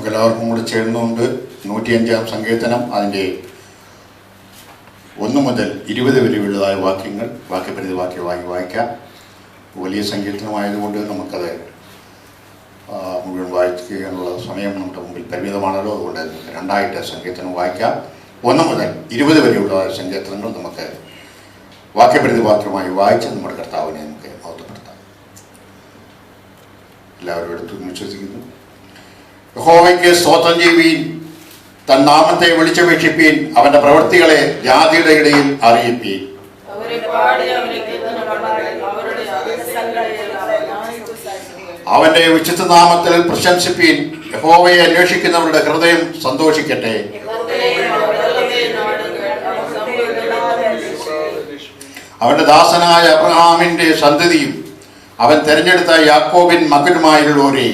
നമുക്കെല്ലാവർക്കും കൂടി ചേർന്നുകൊണ്ട് 105-ാം സങ്കീർത്തനം അതിൻ്റെ 1 മുതൽ 20 വരെയുള്ളതായ വാക്യങ്ങൾ വാക്യവാക്യമായി വായിക്കാം. വലിയ സങ്കീർത്തനമായതുകൊണ്ട് നമുക്കത് മുഴുവൻ വായിക്കാനുള്ള സമയം നമ്മുടെ മുമ്പിൽ പരിമിതമാണല്ലോ. അതുകൊണ്ട് നമുക്ക് 2 സങ്കീർത്തനം വായിക്കാം. 1 മുതൽ 20 വരെയുള്ളതായ സങ്കീർത്തനങ്ങൾ നമുക്ക് വാക്യവാക്യമായി വായിച്ച് നമ്മുടെ കർത്താവിനെ നമുക്ക് മഹത്വപ്പെടുത്താം. എല്ലാവരും എടുത്തു വിശ്വസിക്കുന്നു. യഹോവയ്ക്ക് സ്തോത്രം ചെയ്യുവീൻ, തൻ നാമത്തെ വിളിച്ചപേക്ഷിപ്പീൻ, അവന്റെ പ്രവൃത്തികളെ ജാതിയുടെ ഇടയിൽ അറിയിപ്പീൻ. അവന്റെ വിശുദ്ധ നാമത്തിൽ പ്രശംസിപ്പീൻ. യഹോവയെ അന്വേഷിക്കുന്നവരുടെ ഹൃദയം സന്തോഷിക്കട്ടെ. അവന്റെ ദാസനായ അബ്രഹാമിന്റെ സന്തതിയും അവൻ തെരഞ്ഞെടുത്ത യാക്കോബിൻ മകനുമായുള്ളവരെ,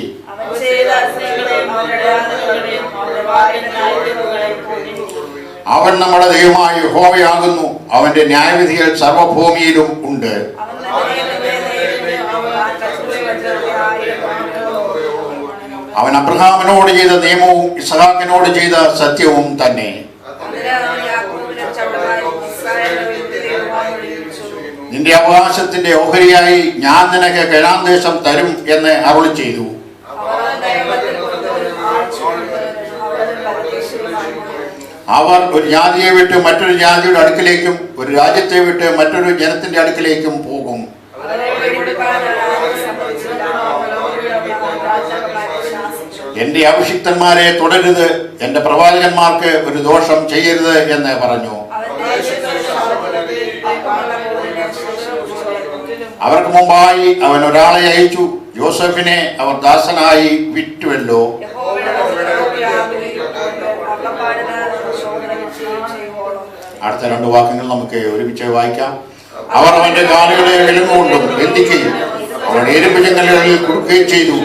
അവൻ നമ്മുടെ ദൈവമായ യഹോവയാകുന്നു. അവന്റെ ന്യായവിധികൾ സർവഭൂമിയിലും ഉണ്ട്. അവൻ അബ്രഹാമിനോട് ചെയ്ത നിയമവും ഇസ്ഹാക്കിനോട് ചെയ്ത സത്യവും തന്നെ. നിന്റെ അവകാശത്തിന്റെ ഓഹരിയായി ഞാൻ നിനക്ക് കനാൻ ദേശം തരും എന്ന് അരുളി ചെയ്തു. അവർ ഒരു ജാതിയെ വിട്ട് മറ്റൊരു ജാതിയുടെ അടുക്കിലേക്കും ഒരു രാജ്യത്തെ വിട്ട് മറ്റൊരു ജനത്തിന്റെ അടുക്കിലേക്കും പോകും. എന്റെ അഭിഷിക്തന്മാരെ തുടരുത്, എന്റെ പ്രവാചകന്മാർക്ക് ഒരു ദോഷം ചെയ്യരുത് എന്ന് പറഞ്ഞു. അവർക്ക് മുമ്പായി അവൻ ഒരാളെ അയച്ചു. യോസഫിനെ അവർ ദാസനായി വിറ്റുവല്ലോ. അടുത്ത 2 വാക്യങ്ങൾ നമുക്ക് ഒരുമിച്ച് വായിക്കാം. അവർ അവന്റെ കാലുകളെ വിലങ്ങുകൊണ്ടും ബന്ധിക്കുകയും അവരുടെ എരുമ്പുചങ്ങലകളിൽ കൊടുക്കുകയും ചെയ്തു.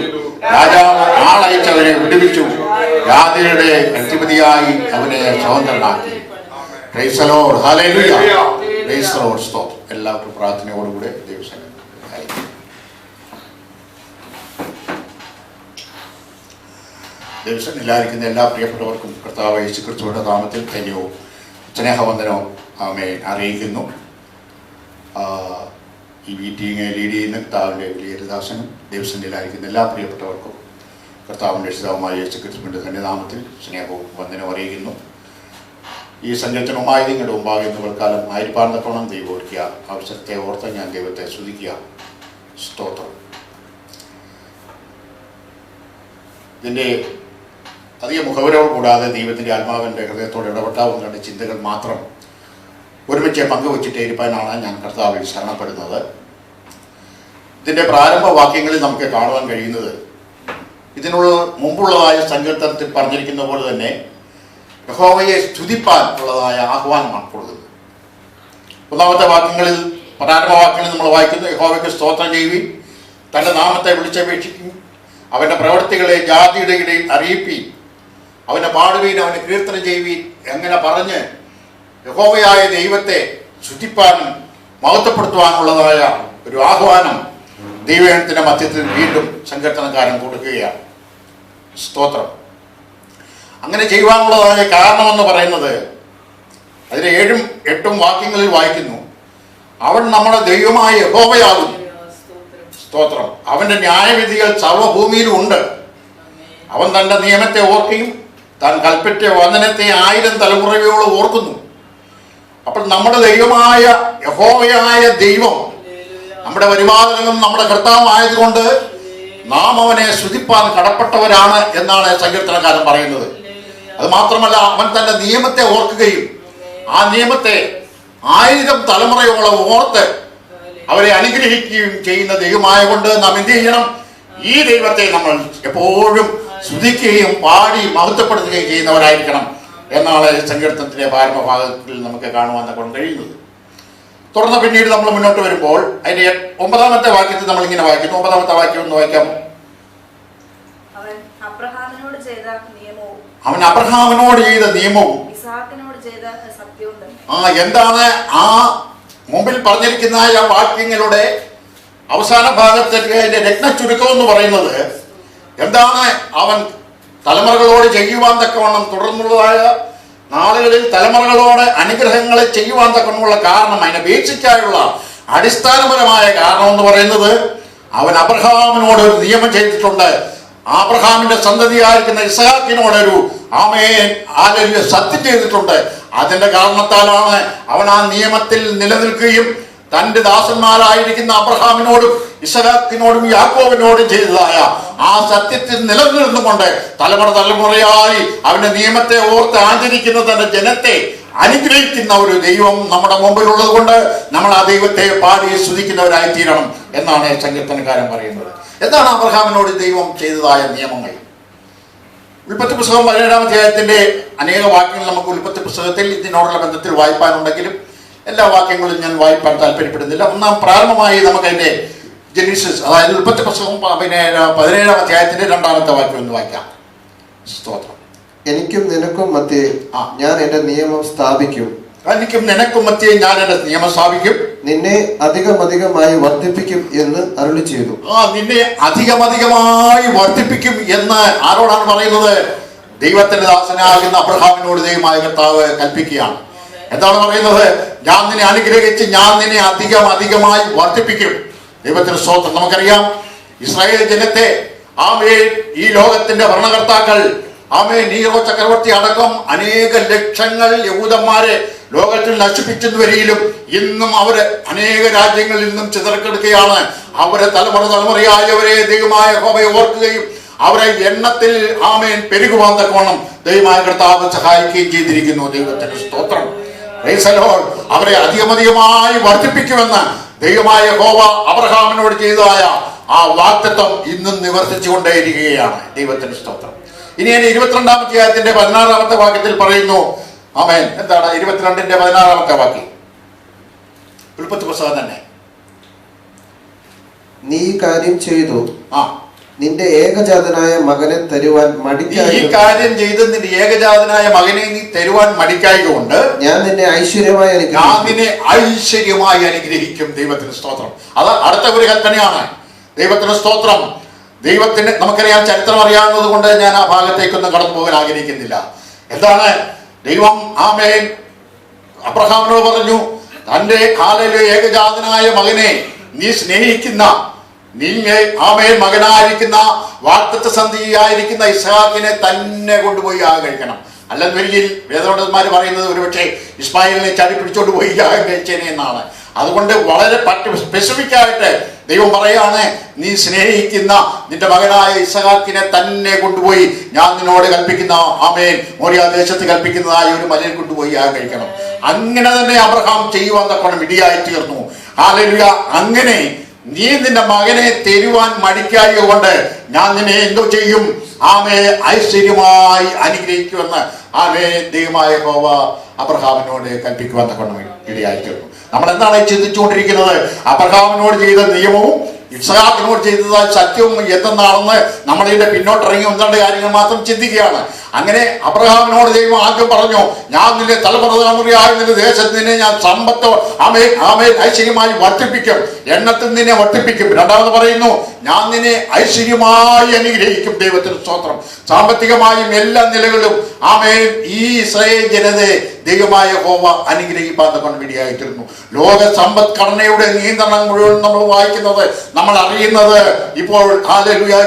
രാജാവ് ആളയച്ച് അവനെ വിടുവിച്ചു. ജാതിയുടെ അധിപതിയായി അവനെ സ്വതന്ത്രനാക്കി. പ്രൈസ് ദി ലോർഡ്, ഹല്ലേലൂയ, പ്രൈസ് ദി ലോർഡ്. സ്തോത്രം. എല്ലാവർക്കും പ്രാർത്ഥനയോടുകൂടെ ദൈവസന്നിധിയിൽ ദൈവസന്നിധിയിലായിരിക്കുന്ന എല്ലാ പ്രിയപ്പെട്ടവർക്കും കർത്താവ് യേശുക്രിസ്തുവിന്റെ നാമത്തിൽ ധന്യവും സ്നേഹവന്ദനവും അറിയിക്കുന്നു. ഈ മീറ്റിംഗ് ലീഡ് ചെയ്യുന്ന കർത്താവിൻ്റെ വലിയദാസനും ദൈവസന്നിധിയിലായിരിക്കുന്ന എല്ലാ പ്രിയപ്പെട്ടവർക്കും കർത്താവിൻ്റെ രക്ഷിതാവുമായ യേശുക്രിസ്തുവിൻ്റെ ധന്യനാമത്തിൽ സ്നേഹവും വന്ദനവും അറിയിക്കുന്നു. ഈ സങ്കീർത്തനവുമായി നിങ്ങളുടെ മുമ്പാകെ കാലം ആയിരിപ്പാർന്നപ്പോണം ദൈവം ഒരുക്കിയ അവസരത്തെ ഓർത്ത് ഞാൻ ദൈവത്തെ സ്തുതിക്കുക. സ്തോത്രം. ഇതിൻ്റെ അധിക മുഖവരവും കൂടാതെ ദൈവത്തിൻ്റെ ആത്മാവിൻ്റെ ഹൃദയത്തോട് ഇടപെട്ടാവുന്ന 2 ചിന്തകൾ മാത്രം ഒരുമിച്ച് പങ്കുവച്ചിട്ട് ഇരിപ്പാനാണ് ഞാൻ കർത്താവിൽ ശരണപ്പെടുന്നത്. ഇതിൻ്റെ പ്രാരംഭ വാക്യങ്ങളിൽ നമുക്ക് കാണുവാൻ കഴിയുന്നത് ഇതിനുള്ള മുമ്പുള്ളതായ സങ്കീർത്തനത്തിൽ പറഞ്ഞിരിക്കുന്ന പോലെ തന്നെ യഹോവയെ സ്തുതിപ്പാൻ ഉള്ളതായ ആഹ്വാനമാണ് കൊടുക്കുന്നത്. 1 വാക്യങ്ങളിൽ പ്രാരംഭ വാക്യങ്ങളിൽ നമ്മൾ വായിക്കുന്നു, യഹോവയ്ക്ക് സ്തോത്രം ചെയ്യുവീൻ, തൻ്റെ നാമത്തെ വിളിച്ചപേക്ഷിക്കും, അവൻ്റെ പ്രവൃത്തികളെ ജാതിയുടെ ഇടയിൽ അറിയിപ്പീൻ, അവനെ പാടുവീൻ, അവനെ കീർത്തനം ചെയ്യുവീൻ. എങ്ങനെ പറഞ്ഞ് യഹോവയായ ദൈവത്തെ സ്തുതിപ്പാനും മഹത്വപ്പെടുത്തുവാനുള്ളതായ ഒരു ആഹ്വാനം ദൈവജനത്തിന്റെ മധ്യത്തിൽ വീണ്ടും സങ്കീർത്തനക്കാരൻ കൊടുക്കുകയാണ്. സ്തോത്രം. അങ്ങനെ ചെയ്യുവാനുള്ളതായ കാരണമെന്ന് പറയുന്നത് അതിലെ 7ഉം 8ഉം വാക്യങ്ങളിൽ വായിക്കുന്നു, അവൻ നമ്മുടെ ദൈവമായ യഹോവയാകുന്നു. സ്തോത്രം. അവന്റെ ന്യായവിധികൾ സർവഭൂമിയിലും ഉണ്ട്. അവൻ തന്റെ നിയമത്തെ ഓർക്കുകയും താൻ കൽപ്പറ്റ വന്ദനത്തെ 1000 തലമുറയോളം ഓർക്കുന്നു. അപ്പോൾ നമ്മുടെ ദൈവമായ യഹോവയായ ദൈവം നമ്മുടെ പരിപാലകനും നമ്മുടെ കർത്താവുമായതുകൊണ്ട് നാം അവനെ സ്തുതിപ്പാൻ കടപ്പെട്ടവരാണ് എന്നാണ് സങ്കീർത്തനക്കാരൻ പറയുന്നത്. അത് മാത്രമല്ല, അവൻ തന്റെ നിയമത്തെ ഓർക്കുകയും ആ നിയമത്തെ 1000 തലമുറയോളം ഓർത്ത് അവരെ അനുഗ്രഹിക്കുകയും ചെയ്യുന്ന ദൈവമായതുകൊണ്ട് നാം എന്ത് ചെയ്യണം? ഈ ദൈവത്തെ നമ്മൾ എപ്പോഴും സ്തുതിക്കുകയും പാടി മഹത്വപ്പെടുത്തുകയും ചെയ്യുന്നവരായിരിക്കണം എന്നാണ് സങ്കീർത്തനത്തിലെ പ്രാരംഭ ഭാഗത്തിൽ നമുക്ക് കാണുവാൻ കഴിയുന്നത്. തുടർന്ന് പിന്നീട് നമ്മൾ മുന്നോട്ട് വരുമ്പോൾ അതിന്റെ 9ാമത്തെ വാക്യത്തിൽ നമ്മൾ ഇങ്ങനെ വായിക്കുന്നു. 9ാമത്തെ വാക്യം ഒന്ന് വായിക്കാമോ? അവൻ അബ്രഹാമിനോട് ചെയ്ത നിയമവും എന്താണ് ആ മുമ്പിൽ പറഞ്ഞിരിക്കുന്ന ആ വാക്യങ്ങളുടെ അവസാന ഭാഗത്തേക്ക് അതിന്റെ രത്ന ചുരുക്കം എന്ന് പറയുന്നത് എന്താണ്? അവൻ തലമുറകളോട് ചെയ്യുവാൻ തക്കവണ്ണം തുടർന്നുള്ളതായ നാളുകളിൽ തലമുറകളോട് അനുഗ്രഹങ്ങളെ ചെയ്യുവാൻ തക്കവണ്ണമുള്ള കാരണം, അതിനെ ബേസിക്കായുള്ള അടിസ്ഥാനപരമായ കാരണം എന്ന് പറയുന്നത്, അവൻ അബ്രഹാമിനോട് ഒരു നിയമം ചെയ്തിട്ടുണ്ട്. അബ്രഹാമിന്റെ സന്തതിയായിരിക്കുന്ന ഇസ്ഹാക്കിനോടൊരു സത്യം ചെയ്തിട്ടുണ്ട്. അതിന്റെ കാരണത്താലാണ് അവൻ ആ നിയമത്തിൽ നിലനിൽക്കുകയും തന്റെ ദാസന്മാരായിരിക്കുന്ന അബ്രഹാമിനോടും ഇസ്ഹാക്കിനോടും യാക്കോബിനോടും ചെയ്തതായ ആ സത്യത്തിൽ നിലനിന്നുകൊണ്ട് തലമുറയായി അവന്റെ നിയമത്തെ ഓർത്ത് ആചരിക്കുന്ന തന്റെ ജനത്തെ അനുഗ്രഹിക്കുന്ന ഒരു ദൈവം നമ്മുടെ മുമ്പിലുള്ളത് കൊണ്ട് നമ്മൾ ആ ദൈവത്തെ പാടി സ്തുതിക്കുന്നവരായി തീരണം എന്നാണ് സങ്കീർത്തനക്കാരൻ പറയുന്നത്. എന്താണ് അബ്രഹാമിനോട് ദൈവം ചെയ്തതായ നിയമങ്ങൾ? ഉൽപ്പത്തി പുസ്തകം 17-ാം അധ്യായത്തിന്റെ അനേക വാക്യങ്ങൾ നമുക്ക് ഉൽപ്പത്തി പുസ്തകത്തിൽ ഇതിനോടുള്ള ബന്ധത്തിൽ വായിപ്പാനുണ്ടെങ്കിലും എല്ലാ വാക്യങ്ങളും ഞാൻ വായിപ്പാൻ താല്പര്യപ്പെടുന്നില്ല. പ്രാരംഭമായി നമുക്ക് അതിന്റെ ജെനീസിസ്, അതായത് ഉൽപ്പത്തി പുസ്തകം 17-ാം അധ്യായത്തിന്റെ 2-ാമത്തെ വാക്യം ഒന്ന് വായിക്കാം. സ്തോത്രം. എനിക്കും നിനക്കും മധ്യേ ഞാൻ എന്റെ നിയമം സ്ഥാപിക്കും. എനിക്കും നിനക്കും മധ്യേ ഞാൻ എന്റെ നിയമം സ്ഥാപിക്കും. നിന്നെ അധികമധികമായി വർദ്ധിപ്പിക്കും എന്ന് അരുളി ചെയ്തു. നിന്നെ അധികമധികമായി വർദ്ധിപ്പിക്കും എന്ന് ആരോടാണ് പറയുന്നത്? ദൈവത്തിന്റെ ദാസനാകുന്ന അബ്രഹാമിനോട് ദൈവമായ കർത്താവ് കൽപ്പിക്കുകയാണ്. എന്താണ് പറയുന്നത്? ഞാൻ നിന്നെ അനുഗ്രഹിച്ച് ഞാൻ നിന്നെ അധികമായി വർദ്ധിപ്പിക്കും. ദൈവത്തിന് സ്തോത്രം. നമുക്കറിയാം, ഇസ്രായേൽ ജനത്തെ ഈ ലോകത്തിന്റെ ഭരണകർത്താക്കൾ നീറോ ചക്രവർത്തി അടക്കം അനേക ലക്ഷങ്ങൾ യഹൂദന്മാരെ ലോകത്തിൽ നശിപ്പിച്ചെന്ന് വരികയിലും ഇന്നും അവര് അനേക രാജ്യങ്ങളിൽ നിന്നും ചിതറക്കെടുക്കുകയാണ്. അവരെ തലമുറയായി അവരെ ദൈവമായ യഹോവയെ ഓർക്കുകയും അവരെ എണ്ണത്തിൽ പെരുകുവാൻ തക്കവണ്ണം ദൈവമായ കർത്താവ് സഹായിക്കുകയും ചെയ്തിരിക്കുന്നു. ദൈവത്തിന്റെ സ്തോത്രം. അവരെ അധികമധികമായി വർദ്ധിപ്പിക്കുമെന്ന് ദൈവമായ യഹോവ അബ്രഹാമിനോട് ചെയ്തതായ ആ വാഗ്ദത്തം ഇന്നും നിവർത്തിച്ചുകൊണ്ടേയിരിക്കുകയാണ്. ദൈവത്തിന്റെ സ്തോത്രം. ഇനി 22-ാം അധ്യായത്തിന്റെ 16-ാമത്തെ വാക്യത്തിൽ പറയുന്നു. എന്താണ് 22-ന്റെ 16-ാമത്തെ വാക്യം? ഉൽപ്പത്തി പുസ്തകം തന്നെ. നീ കാര്യം ചെയ്തു നിന്റെ ഏകജാതനായ മകനെ തരുവാൻ മടിക്കായി. ഈ കാര്യം ചെയ്ത് നിന്റെ ഏകജാതനായ മകനെ നീ തരുവാൻ മടിക്കായതുകൊണ്ട് ഞാൻ നിന്നെ ഐശ്വര്യമായി അനുഗ്രഹിക്കും. ദൈവത്തിന് സ്തോത്രം. അത് അടുത്ത ഒരു കൽപ്പനയാണ്. ദൈവത്തിന് സ്തോത്രം. ദൈവത്തിന് നമുക്കറിയാം, ചരിത്രം അറിയാവുന്നത് കൊണ്ട് ഞാൻ ആ ഭാഗത്തേക്കൊന്നും കടന്നു പോകാൻ ആഗ്രഹിക്കുന്നില്ല. എന്താണ് ദൈവം അബ്രഹാമിനോട് പറഞ്ഞു, തന്റെ കാലിലെ ഏകജാതനായ മകനെ നീ സ്നേഹിക്കുന്ന മകനായിരിക്കുന്ന വാഗ്ദത്ത സന്തതിയായിരിക്കുന്ന ഇസ്ഹാക്കിനെ തന്നെ കൊണ്ടുപോയി യാഗം കഴിക്കണം. അല്ലെന്നൊരിക്കൽ വേദപണ്ഡിതന്മാർ പറയുന്നത് ഒരുപക്ഷെ ഇസ്മായിലിനെ ചാടി പിടിച്ചോണ്ട് പോയി യാഗം കഴിച്ചേനെ എന്നാണ്. അതുകൊണ്ട് വളരെ സ്പെസിഫിക് ആയിട്ട് ദൈവം പറയാണ്, നീ സ്നേഹിക്കുന്ന നിന്റെ മകനായ ഇസ്ഹാക്കിനെ തന്നെ കൊണ്ടുപോയി ഞാൻ നിന്നോട് കൽപ്പിക്കുന്ന മോരിയ ദേശത്ത് കൽപ്പിക്കുന്നതായ ഒരു മലയിൽ കൊണ്ടുപോയി യാഗം കഴിക്കണം. അങ്ങനെ തന്നെ അബ്രഹാം ചെയ്യുവാൻ തക്കവണ്ണം ഇടിയായി തീർന്നു. ഹല്ലേലൂയ. അങ്ങനെ നീ നിന്റെ മകനെ തരുവാൻ മടിക്കായ കൊണ്ട് ഞാൻ നിന്നെ എന്തോ ചെയ്യും? ഐശ്വര്യമായി അനുഗ്രഹിക്കുമെന്ന് ദൈവമായ യഹോവ അബ്രഹാമിനോട് കൽപ്പിക്കുവാൻ തക്കവണ്ണം ഇടിയായി തീർന്നു. നമ്മൾ എന്താണ് ചിന്തിച്ചുകൊണ്ടിരിക്കുന്നത്? അബ്രഹാമിനോട് ചെയ്ത നിയമവും ഇസ്ഹാക്കിനോട് ചെയ്തതായ സത്യവും എന്തെന്നാണെന്ന് നമ്മളിതിന്റെ പിന്നോട്ടിറങ്ങി ഒന്നാണ്ട് കാര്യങ്ങൾ മാത്രം ചിന്തിക്കുകയാണ്. അങ്ങനെ അബ്രഹാമിനോട് ദൈവം ആദ്യം പറഞ്ഞു, ഞാൻ നിന്റെ തലമുറയായ നിന്റെ ദേശത്ത് നിന്നെ ഞാൻ സമ്പത്ത് ഐശ്വര്യമായി വർദ്ധിപ്പിക്കും, എണ്ണത്തിൽ നിന്നെ വർദ്ധിപ്പിക്കും. രണ്ടാമത് പറയുന്നു, ഞാൻ നിന്നെ ഐശ്വര്യമായി അനുഗ്രഹിക്കും. ദൈവത്തിന് സ്തോത്രം. സാമ്പത്തികമായും എല്ലാ നിലകളിലും ഈ ഇസ്രായേൽ ജനതയെ ദൈവമായ യഹോവ അനുഗ്രഹിപ്പാൻ കൊണ്ട് വേണ്ടിയായിട്ടിരുന്നു. ലോക സമ്പദ്ഘടനയുടെ നിയന്ത്രണം മുഴുവൻ നമ്മൾ വായിക്കുന്നത്, നമ്മൾ അറിയുന്നത് ഇപ്പോൾ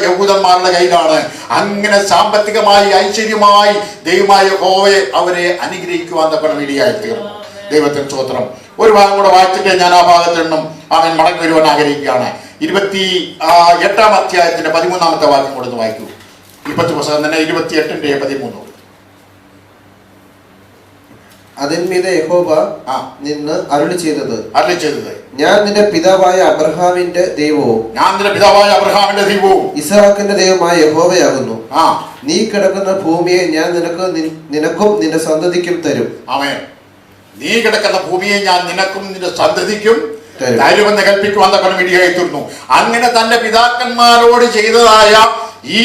യഹൂദന്മാരുടെ കയ്യിലാണ്. അങ്ങനെ സാമ്പത്തികമായി ഐശ്വര്യമായി ദൈവമായ യഹോവയെ അവരെ അനുഗ്രഹിക്കുവാൻ കൊണ്ട് വേണ്ടിയായിത്തീർന്നു. ദൈവത്തിന് സ്തോത്രം. ഒരു ഭാഗം കൂടെ വായിച്ചിട്ട് ഞാൻ ആ ഭാഗത്ത് നിന്നും മടങ്ങി വരുവാൻ ആഗ്രഹിക്കുകയാണ്. 28-ാം അധ്യായത്തിന്റെ 13-ാമത്തെ വാക്യം കൂടെ ഒന്ന് വായിക്കൂ. ഉൽപ്പത്തി പുസ്തകം തന്നെ 28-ന്റെ 13. അതിന്മീതെ യഹോവ നിന്ന് അരുളി ചെയ്തത്, ഞാൻ നിന്റെ പിതാവായ അബ്രഹാമിന്റെ ദൈവവും ഇസ്ഹാക്കിന്റെ ദൈവമായ യഹോവയാകുന്നു. നീ കിടക്കുന്ന ഭൂമിയെ ഞാൻ നിനക്കും നിന്റെ സന്തതിക്കും തരും. നീ കിടക്കുന്ന ഭൂമിയെ ഞാൻ നിനക്കും നിന്റെ സന്തതിക്കും തരുമെന്ന് കൽപ്പിക്കുവാൻ തക്കണം ഇടിയായി തീർന്നു. അങ്ങനെ തന്റെ പിതാക്കന്മാരോട് ചെയ്തതായ ഈ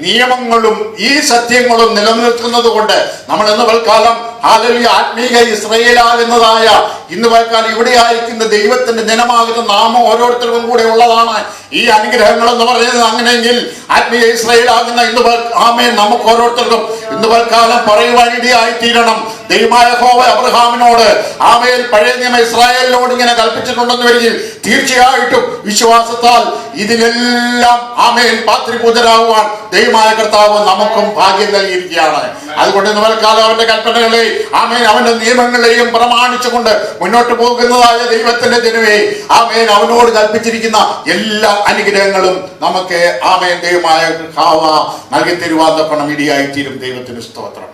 നിയമങ്ങളും ഈ സത്യങ്ങളും നിലനിൽക്കുന്നത് കൊണ്ട് നമ്മൾ ഇന്ന് പൽക്കാലം ഹല്ലേലൂയ ആത്മീക ഇസ്രായേലാകുന്നതായ ഇന്ന് പൽക്കാലം ഇവിടെ ആയിരിക്കുന്ന ദൈവത്തിന്റെ ദിനമാകുന്ന നാമം ഓരോരുത്തർക്കും കൂടെ ഉള്ളതാണ് ഈ അനുഗ്രഹങ്ങൾ എന്ന് പറയുന്നത്. അങ്ങനെയെങ്കിൽ ആത്മീയ ഇസ്രായേലാകുന്ന ഇന്ന് ആമേൻ നമുക്ക് ഓരോരുത്തർക്കും ഇന്ന് പൽക്കാലം പറയുവാനിടയായി തീരണം. ദൈവമായ യഹോവ അബ്രഹാമിനോട് ആമേൻ പഴയ നിയമ ഇസ്രായേലിനോട് ഇങ്ങനെ കൽപ്പിച്ചിട്ടുണ്ടെന്ന് വരികിൽ തീർച്ചയായിട്ടും വിശ്വാസത്താൽ ഇതിലെല്ലാം ആമേൻ പാത്രിപൂജരാകുവാൻ ദൈവമായ കർത്താവ് നമുക്കും ഭാഗ്യം നൽകിയിരിക്കുകയാണ്. അതുകൊണ്ട് ഇന്ന് പൽക്കാലം അവന്റെ കൽപ്പനകളെ ആമേൻ അവന്റെ നിയമങ്ങളെയും പ്രമാണിച്ചുകൊണ്ട് മുന്നോട്ട് പോകുന്നതായ ദൈവത്തിന്റെ ജനമേ, ആമേൻ അവനോട് കൽപ്പിച്ചിരിക്കുന്ന എല്ലാ അനുഗ്രഹങ്ങളും നമുക്ക് ആമേൻ ദൈവമായ കർത്താവ് നൽകി തരുവാൻ തക്കണം ഇടിയായിത്തീരും. ദൈവത്തിന് സ്തോത്രം.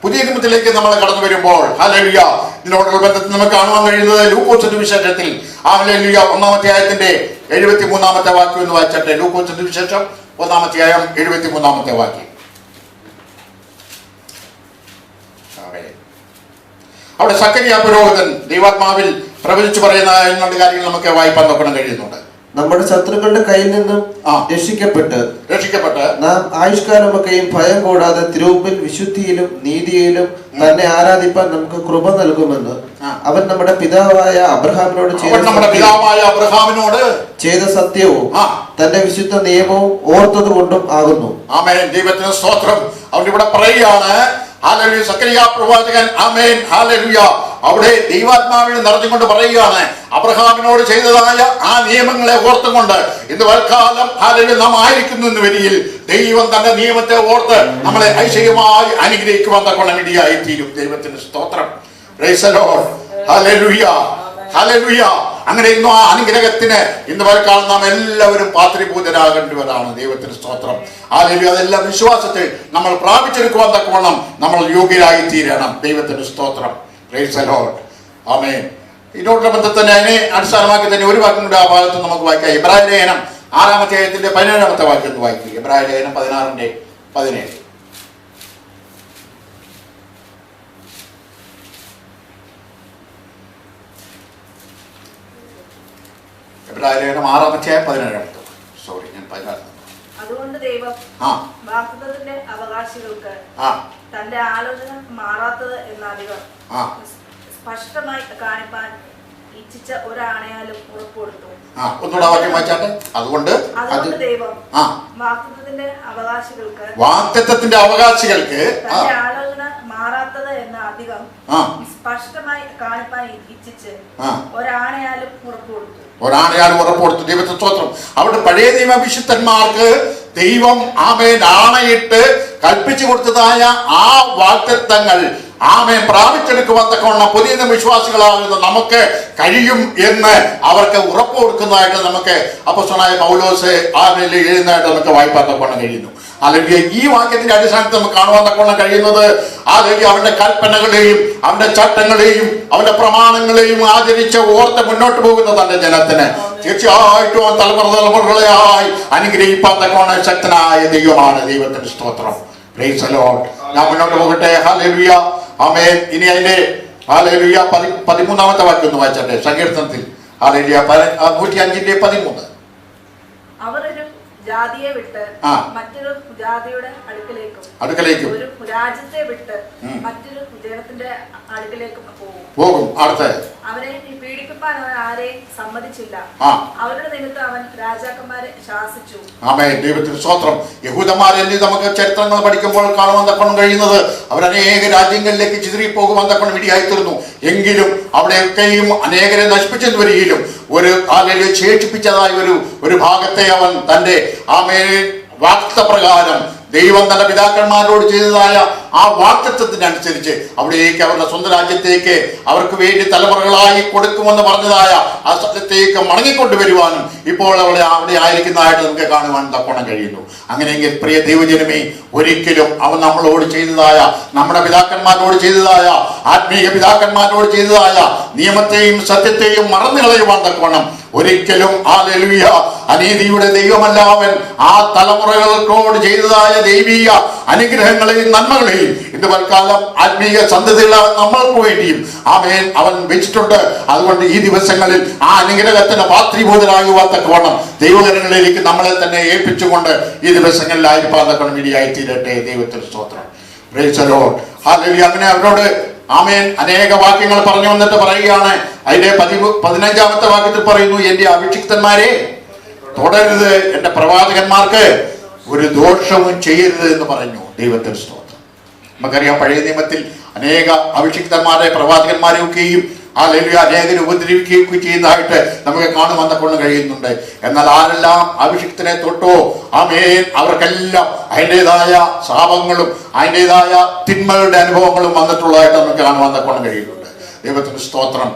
പുതിയ നിയമത്തിലേക്ക് നമ്മൾ കടന്നു വരുമ്പോൾ ഹല്ലേലൂയ ഇതിനോടുള്ള ബന്ധത്തിൽ നമുക്ക് കാണുവാൻ കഴിയുന്നത് ലൂക്കോസ് സുവിശേഷത്തിൽ ഹല്ലേലൂയ 1-ാം അധ്യായത്തിന്റെ 73-ാമത്തെ വാക്യം എന്ന് വായിച്ചട്ടെ. ലൂക്കോസ് സുവിശേഷം 1-ാം അധ്യായം 73-ാമത്തെ വാക്യം. അവിടെ സക്കറിയ പുരോഹിതൻ ദൈവാത്മാവിൽ പ്രവചിച്ചു പറയുന്ന രണ്ട് കാര്യങ്ങൾ നമുക്ക് വായിപ്പാൻ നോക്കണം കഴിയുന്നുണ്ട്. നമ്മുടെ ശത്രുക്കളുടെ കയ്യിൽ നിന്നും രക്ഷിക്കപ്പെട്ട് നാം ആയുഷ്കാലമൊക്കെയും ഭയം കൂടാതെ തിരുമുമ്പിൽ വിശുദ്ധിയിലും നീതിയിലും തന്നെ ആരാധിപ്പാൻ നമുക്ക് കൃപ നൽകുമെന്ന് അവൻ നമ്മുടെ പിതാവായ അബ്രഹാമിനോട് ചെയ്ത സത്യവും തന്റെ വിശുദ്ധ നിയമവും ഓർത്തത് കൊണ്ടും ആകുന്നു. ആമേൻ. ദൈവത്തിന് സ്തോത്രം. അവൻ ഇവിടെ പറയുകയാണ് ഹല്ലേലൂയ സക്കറിയ പ്രവാചകൻ ആമേൻ ഹല്ലേലൂയ അവിടെ ദൈവാത്മാവിൽ നിറഞ്ഞുകൊണ്ട് പറയുകയാണ് അബ്രഹാമിനോട് ചെയ്തതായ ആ നിയമങ്ങളെ ഓർത്തുകൊണ്ട് ഇന്ന് വൽക്കാലം ഹല്ലേലൂയ നാം ആയിരിക്കുന്നു എന്ന് വരികിൽ ദൈവം തന്റെ നിയമത്തെ ഓർത്ത് നമ്മളെ ഐശ്വര്യമായി അനുഗ്രഹിക്കുവാൻ തക്കവണ്ണം ഇടയായി തീരും. ദൈവത്തിന് സ്തോത്രം. Praise the Lord. Hallelujah hallelujah. അങ്ങനെ ഇന്നും ആ അനുഗ്രഹത്തിന് ഇന്ന് വൽക്കാലം നാം എല്ലാവരും പാത്രീഭൂതരാകേണ്ടവരാണ്. ദൈവത്തിന് സ്തോത്രം. ഹല്ലേലൂയ. അതെല്ലാം വിശ്വാസത്തിൽ നമ്മൾ പ്രാപിച്ചെടുക്കുവാൻ തക്കവണ്ണം നമ്മൾ യോഗ്യരായി തീരണം. ദൈവത്തിന് സ്തോത്രം. Praise the Lord. ആമേൻ. ഇതിനോടുള്ള ബന്ധത്തിന് അതിനെ അടിസ്ഥാനമാക്കി തന്നെ ഒരു വാക്യം കൂടെ ആ ഭാഗത്ത് നമുക്ക് വായിക്കാം. എബ്രായ ലേഖനം 6-ാം അധ്യായത്തിന്റെ 17-ാമത്തെ വാക്യം ഒന്ന് വായിക്കുക. എബ്രായ ലേഖനം 16-ന്റെ-17. എബ്രായ ലേഖനം 6-ാം അധ്യായം 17-ാമത്തെ. സോറി, ഞാൻ 16. അതുകൊണ്ട് ദൈവം വാഗ്ദത്തത്തിന്റെ അവകാശികൾക്ക് തന്റെ ആലോചന മാറാത്തത് എന്നധികം സ്പഷ്ടമായി കാണിപ്പാൻ ഇച്ഛിച്ച ഒരാണയാലും ഉറപ്പുകൊടുത്തു. അതുകൊണ്ട് ദൈവം വാഗ്ദത്തത്തിന്റെ അവകാശികൾക്ക് തന്റെ ആലോചന മാറാത്തത് എന്ന അധികം സ്പഷ്ടമായി കാണിപ്പാൻ ഇച്ഛിച്ച് ഒരാണയാലും ഉറപ്പുകൊടുത്തു. ദൈവത്തെ സ്തോത്രം. അവിടെ പഴയ നിയമ വിശുദ്ധന്മാർക്ക് ദൈവം ആമേൻ ആണയിട്ട് കൽപ്പിച്ചു കൊടുത്തതായ ആ വാഗ്ദത്തങ്ങൾ ആമേൻ പ്രാപിച്ചെടുക്കുവാൻ തക്കവണ്ണം പുതിയ വിശ്വാസികളാകുന്ന നമുക്ക് കഴിയും എന്ന് അവർക്ക് ഉറപ്പ് കൊടുക്കുന്നതായിട്ട് നമുക്ക് അപ്പോസ്തലനായ പൗലോസ് ആമേൻ എഴുതുന്നതായിട്ട് നമുക്ക് വായിപ്പാൻ തക്കവണ്ണം കഴിയുന്നു. അല്ലെങ്കിൽ ഈ വാക്യത്തിന്റെ അടിസ്ഥാനത്തിൽ നമുക്ക് കാണുവാൻ തക്കവണ്ണം കഴിയുന്നത് അല്ലെങ്കിൽ അവന്റെ കൽപ്പനകളെയും അവന്റെ ചട്ടങ്ങളെയും അവന്റെ പ്രമാണങ്ങളെയും ആചരിച്ച് ഓർത്ത് മുന്നോട്ട് പോകുന്ന തന്റെ ജനത്തിന് തീർച്ചയായിട്ടും തലമുറകളായി അനുഗ്രഹിപ്പാൻ തക്കവണ്ണം ശക്തനായ ദൈവമാണ്. ദൈവത്തിന്റെ സ്തോത്രം. Praise the Lord. ഞാൻ മുന്നോട്ട് പോകട്ടെ. ഹല്ലേലൂയ. ആമേൻ. ഇനി അതിന്റെ ഹല്ലേലൂയ 13-ാമത്തെ വാക്യം ഒന്ന് വായിച്ചട്ടെ. സങ്കീർത്തനത്തിൽ ഹല്ലേലൂയ 105-13. അവരൊരു ജാതിയെ വിട്ട് മറ്റൊരു ജാതിയുടെ അടുക്കലേക്കും ഒരു രാജ്യത്തെ വിട്ട് മറ്റൊരു ജനത്തിന്റെ അടുക്കലേക്കും പോകും. അടുത്ത അവരെ പീഡിപ്പിക്കാൻ അവൻ ആരെയും സമ്മതിച്ചില്ല. അവരുടെ നിമിത്തം അവൻ രാജാക്കന്മാരെ ശാസിച്ചു. ആമേൻ. ദൈവത്തിന് സ്തോത്രം. യഹൂദന്മാരെല്ലാം നമുക്ക് ചരിത്രങ്ങൾ പഠിക്കുമ്പോൾ കാണുവാൻ തക്കണം കഴിയുന്നത് അവരനേക രാജ്യങ്ങളിലേക്ക് ചിതറിപ്പോകുവാൻ തക്കണം ഇടിയായിത്തീർന്നു. എങ്കിലും അവിടെയൊക്കെയും അനേകരെ നശിപ്പിച്ചെന്ന് വരികയിലും ഒരു ആളുകളെ ശേഷിപ്പിച്ചതായ ഒരു ഭാഗത്തെ അവൻ തന്റെ ആമേൻ വാക്തപ്രകാരം ദൈവം തന്റെ പിതാക്കന്മാരോട് ചെയ്തതായ ആ വാക്തത്വത്തിനനുസരിച്ച് അവിടേക്ക് അവരുടെ സ്വന്തം രാജ്യത്തേക്ക് അവർക്ക് വേണ്ടി തലമുറകളായി കൊടുക്കുമെന്ന് പറഞ്ഞതായ ആ സ്ഥലത്തേക്ക് മടങ്ങിക്കൊണ്ടുവരുവാനും ഇപ്പോൾ അവിടെ ആയിരിക്കുന്നതായിട്ട് നമുക്ക് കാണുവാൻ തക്കോണം കഴിയുന്നു. അങ്ങനെയെങ്കിൽ പ്രിയ ദൈവജനമേ, ഒരിക്കലും അവൻ നമ്മളോട് ചെയ്തതായ നമ്മുടെ പിതാക്കന്മാരോട് ചെയ്തതായ ആത്മീയ പിതാക്കന്മാരോട് ചെയ്തതായ നിയമത്തെയും സത്യത്തെയും മറന്നു കളയുവാൻ തക്കോണം ഒരിക്കലും ഹല്ലേലൂയ അനീതിയുടെ ദൈവമല്ല അവൻ. ആ തലമുറകളോട് ചെയ്തതായ ദൈവീയ അനുഗ്രഹങ്ങളെയും നന്മകളെയും ഇന്ന് തൽക്കാലം ആത്മീയ സന്തതികളെ നമ്മൾക്ക് വേണ്ടിയും ആമേൻ അവൻ വെച്ചിട്ടുണ്ട്. അതുകൊണ്ട് ഈ ദിവസങ്ങളിൽ ആ അനുഗ്രഹത്തിന് പാത്രീഭൂതരാകുവാത്തക്കവണ്ണം ദൈവകരങ്ങളിലേക്ക് നമ്മളെ തന്നെ ഏൽപ്പിച്ചുകൊണ്ട് ഈ ദിവസങ്ങളിലായിരിക്കാൻ വേണ്ടിയായി തീരട്ടെ. ദൈവത്തിന് സ്തോത്രം. Praise the Lord. ഹല്ലേലൂയ. അങ്ങനെ അവരോട് ആമേൻ അനേക വാക്യങ്ങൾ പറഞ്ഞു വന്നിട്ട് പറയുകയാണ്. അതിന്റെ 15-ാമത്തെ വാക്യത്തിൽ പറയുന്നു, എന്റെ അഭിഷിക്തന്മാരെ തുടരുത്, എന്റെ പ്രവാചകന്മാർക്ക് ഒരു ദോഷവും ചെയ്യരുത് എന്ന് പറഞ്ഞു. ദൈവത്തിന് സ്തോത്രം. നമുക്കറിയാം പഴയ നിയമത്തിൽ അനേക അഭിഷിക്തന്മാരെ പ്രവാചകന്മാരെ ഒക്കെയും അനേകരെ ഉപദ്രവിക്കുകയൊക്കെ ചെയ്യുന്നതായിട്ട് നമുക്ക് കാണുവാൻ കൊണ്ട് കഴിയുന്നുണ്ട്. എന്നാൽ ആരെല്ലാം അഭിഷിക്തനെ തൊട്ടോ ആമേൻ അവർക്കെല്ലാം അതിൻ്റെതായ ശാപങ്ങളും അതിൻ്റെതായ തിന്മകളുടെ അനുഭവങ്ങളും വന്നിട്ടുള്ളതായിട്ട് നമുക്ക് കാണുവാൻ കൊണ്ട് കഴിയുന്നുണ്ട്. ദൈവത്തിന് സ്തോത്രം.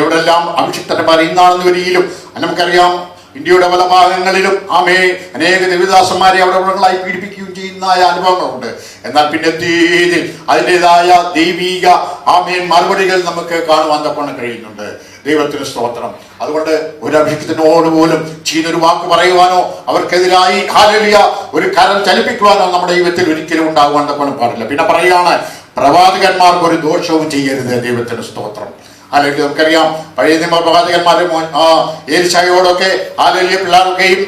എവിടെല്ലാം അഭിഷിക്തന്മാർ ഇന്നാണെന്ന് വരികയിലും നമുക്കറിയാം ഇന്ത്യയുടെ പല ഭാഗങ്ങളിലും അനേക ദേവദാസന്മാരെ അവിടെ പീഡിപ്പിക്കുകയും ചെയ്യുന്ന അനുഭവങ്ങളുണ്ട്. എന്നാൽ പിന്നത്തേതിൽ അതിൻ്റെതായ ദൈവീക മറുപടികൾ നമുക്ക് കാണുവാൻ തക്കണം കഴിയുന്നുണ്ട്. ദൈവത്തിന് സ്തോത്രം. അതുകൊണ്ട് ഒരു അഭിഷിക്തനോട് പോലും ചീനൊരു വാക്ക് പറയുവാനോ അവർക്കെതിരായി ഹല്ലേലൂയ ഒരു കരം ചലിപ്പിക്കുവാനോ നമ്മുടെ ജീവിതത്തിൽ ഒരിക്കലും ഉണ്ടാകുവാൻ തക്കണം പാടില്ല. പിന്നെ പറയുകയാണ്, പ്രവാചകന്മാർക്ക് ഒരു ദോഷവും ചെയ്യരുത്. ദൈവത്തിന് സ്തോത്രം. അല്ലെങ്കിൽ നമുക്കറിയാം പഴയ നിയമ പ്രവാചകന്മാരെ ഏലിശായോടൊക്കെ ഹല്ലേലൂയ പിള്ളേരൊക്കെയും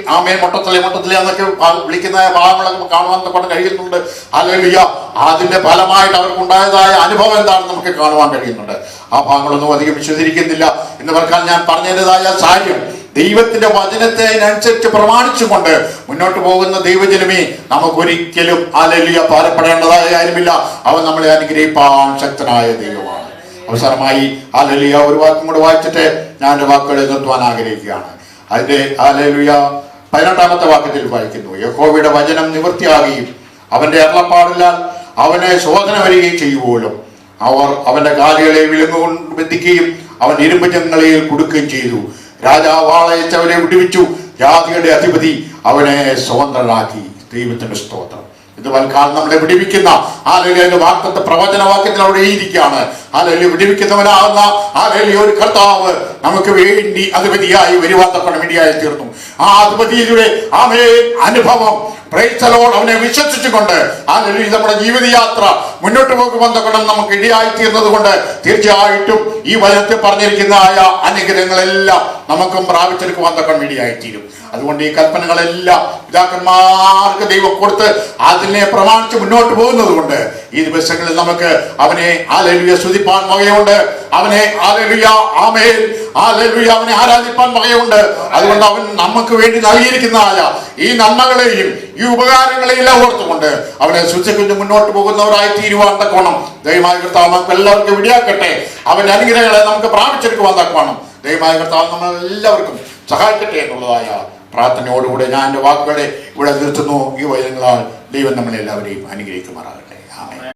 മൊട്ടത്തിലെ എന്നൊക്കെ വിളിക്കുന്ന ഭാഗങ്ങളൊക്കെ കാണുവാൻ കൊണ്ട് കഴിയുന്നുണ്ട്. ഹല്ലേലൂയ. അതിന്റെ ഫലമായിട്ട് അവർക്കുണ്ടായതായ അനുഭവം എന്താണെന്ന് നമുക്ക് കാണുവാൻ കഴിയുന്നുണ്ട്. ആ ഭാഗങ്ങളൊന്നും അധികം വിശ്വസിക്കുന്നില്ല എന്ന് പറഞ്ഞാൽ ഞാൻ പറഞ്ഞതിൻ്റെതായ സാര്യം ദൈവത്തിന്റെ വചനത്തെ അതിനനുസരിച്ച് പ്രമാണിച്ചുകൊണ്ട് മുന്നോട്ട് പോകുന്ന ദൈവജനമേ നമുക്കൊരിക്കലും ഹല്ലേലൂയ ഭാരപ്പെടേണ്ടതായ കാര്യമില്ല. അവൻ നമ്മളെ അനുഗ്രഹിപ്പാൻ ശക്തനായ ദൈവമാണ്. അവസാനമായി ഹല്ലേലൂയ ഒരു വാക്കും കൂടെ വായിച്ചിട്ട് ഞാൻ എൻ്റെ വാക്കുകളെ നിർത്തുവാൻ ആഗ്രഹിക്കുകയാണ്. അതിന്റെ ഹല്ലേലൂയ 18-ാമത്തെ വാക്യത്തിൽ വായിക്കുന്നു, യഹോവയുടെ വചനം നിവൃത്തിയാകുകയും അവന്റെ അരുളപ്പാടിനാൽ അവനെ ശോധന വരികയും ചെയ്യുമ്പോഴും അവർ അവന്റെ കാലുകളെ വിലങ്ങുകൊണ്ട് ബന്ധിക്കുകയും അവൻ ഇരുമ്പ് ചങ്ങലയിൽ കൊടുക്കുകയും ചെയ്തു. രാജാവ് ആളയച്ചവരെ വിടുവിച്ചു, ജാതിയുടെ അധിപതി അവനെ സ്വതന്ത്രനാക്കി. ദൈവത്തിന്റെ സ്തോത്രം. ഇത് വൽക്കാലം നമ്മളെ വിടിവിക്കുന്ന ഹല്ലേലൂയ വാക്യത്തെ പ്രവചനവാക്യത്തിൽ അവിടെ എഴുതിയിരിക്കുകയാണ്. ഹല്ലേലൂയ വിടിവിക്കുന്നവനാകുന്ന ഹല്ലേലൂയ ഒരു കർത്താവ് നമുക്ക് വേണ്ടി അധിപതിയായി വരുവാൻ വേണ്ടിയായി തീർന്നു. ആ അധിപതിയുടെ അനുഭവം പ്രൈസ് ദി ലോർഡ് അവനെ വിശ്വസിച്ചുകൊണ്ട് ഹല്ലേലൂയ നമ്മുടെ ജീവിതയാത്ര മുന്നോട്ട് പോകുമെന്നൊക്കെ നമുക്ക് ഇടയായി തീർന്നത് കൊണ്ട് തീർച്ചയായിട്ടും ഈ വചനത്തിൽ പറഞ്ഞിരിക്കുന്ന അനുഗ്രഹങ്ങളെല്ലാം നമുക്കും പ്രാപിച്ചെടുക്കുവാൻ തക്ക വേണ്ടിയായി തീരും. അതുകൊണ്ട് ഈ കൽപ്പനകളെല്ലാം പിതാക്കന്മാർക്ക് ദൈവം കൊടുത്ത് അതിനെ പ്രമാണിച്ച് മുന്നോട്ട് പോകുന്നത് കൊണ്ട് ഈ ദിവസങ്ങളിൽ നമുക്ക് അവനെ ഹല്ലേലൂയ സ്തുതിപ്പാൻ വകയുണ്ട്. അവനെ ഹല്ലേലൂയ അവനെ ആരാധിപ്പാൻ വകയുണ്ട്. അതുകൊണ്ട് അവൻ നമുക്ക് വേണ്ടി നൽകിയിരിക്കുന്നതായ ഈ നന്മകളെയും ഈ ഉപകാരങ്ങളെയെല്ലാം ഓർത്തുകൊണ്ട് അവനെ സ്തുതിച്ചുകൊണ്ട് മുന്നോട്ട് പോകുന്നവരായി തീരുവാൻ തക്കവണ്ണം ദൈവമായ കർത്താവ് നമുക്ക് എല്ലാവർക്കും വിടിയാക്കട്ടെ. അവന്റെ അനുഗ്രഹങ്ങളെ നമുക്ക് പ്രാപിച്ചെടുക്കുവാൻ തക്കവണ്ണം ദൈവമായ കർത്താവ് നമ്മൾ എല്ലാവർക്കും സഹായിക്കട്ടെ എന്നുള്ളതായ പ്രാർത്ഥനയോടുകൂടെ ഞാൻ എൻ്റെ വാക്കുകളെ ഇവിടെ നിർത്തുന്നു. ഈ വചനങ്ങളാൽ ദൈവം നമ്മളെല്ലാവരെയും അനുഗ്രഹിക്കുമാറാകട്ടെ. ആമേൻ.